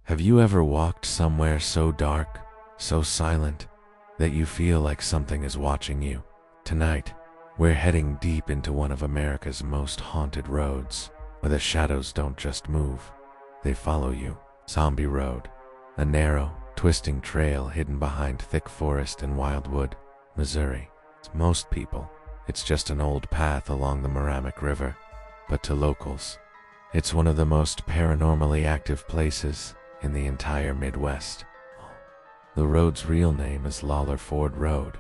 Have you ever walked somewhere so dark, so silent, that you feel like something is watching you? Tonight, we're heading deep into one of America's most haunted roads, where the shadows don't just move, they follow you. Zombie Road, a narrow, twisting trail hidden behind thick forest in Wildwood, Missouri. To most people, it's just an old path along the Meramec River, but to locals, it's one of the most paranormally active places in the entire Midwest. The road's real name is Lawler Ford Road,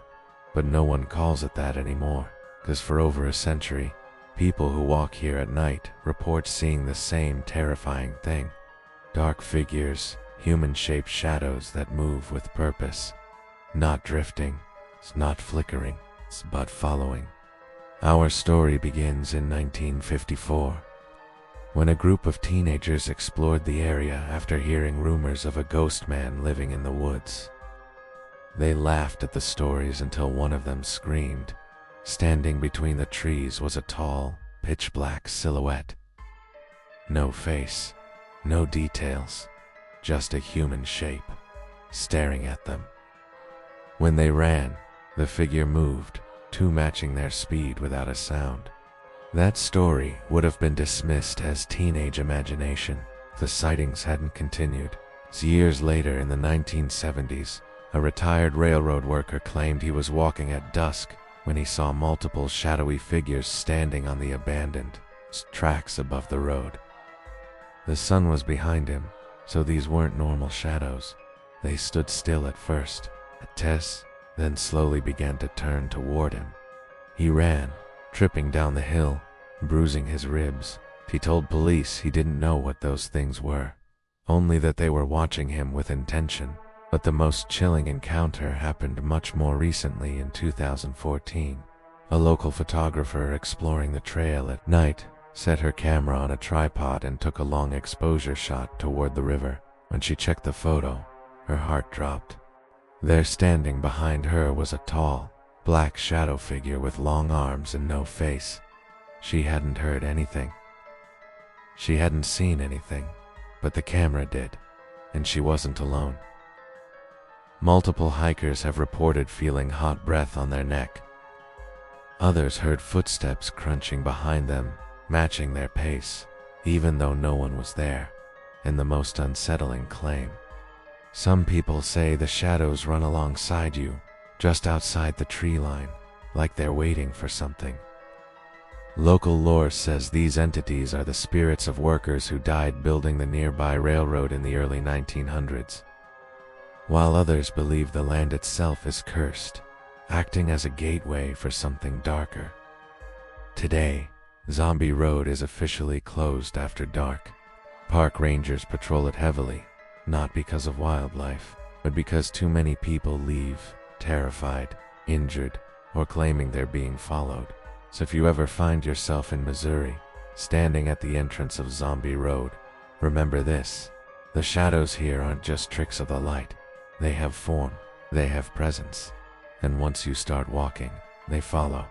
but no one calls it that anymore, because for over a century, people who walk here at night report seeing the same terrifying thing. Dark figures, human-shaped shadows that move with purpose, not drifting, not flickering, but following. Our story begins in 1954, when a group of teenagers explored the area after hearing rumors of a ghost man living in the woods. They laughed at the stories until one of them screamed. Standing between the trees was a tall, pitch-black silhouette. No face, no details, just a human shape, staring at them. When they ran, the figure moved, too matching their speed without a sound. That story would have been dismissed as teenage imagination if the sightings hadn't continued. Years later, in the 1970s, a retired railroad worker claimed he was walking at dusk when he saw multiple shadowy figures standing on the abandoned tracks above the road. The sun was behind him, so these weren't normal shadows. They stood still at first, then slowly began to turn toward him. He ran, tripping down the hill, bruising his ribs. He told police he didn't know what those things were, only that they were watching him with intention. But the most chilling encounter happened much more recently in 2014. A local photographer exploring the trail at night set her camera on a tripod and took a long exposure shot toward the river. When she checked the photo, her heart dropped. There, standing behind her, was a tall, black shadow figure with long arms and no face. She hadn't heard anything. She hadn't seen anything, but the camera did, and she wasn't alone. Multiple hikers have reported feeling hot breath on their neck. Others heard footsteps crunching behind them, matching their pace, even though no one was there. And the most unsettling claim: some people say the shadows run alongside you, just outside the tree line, like they're waiting for something. Local lore says these entities are the spirits of workers who died building the nearby railroad in the early 1900s, while others believe the land itself is cursed, acting as a gateway for something darker. Today, Zombie Road is officially closed after dark. Park rangers patrol it heavily, not because of wildlife, but because too many people leave, terrified, injured, or claiming they're being followed. So if you ever find yourself in Missouri, standing at the entrance of Zombie Road, remember this: the shadows here aren't just tricks of the light. They have form, they have presence, and once you start walking, they follow.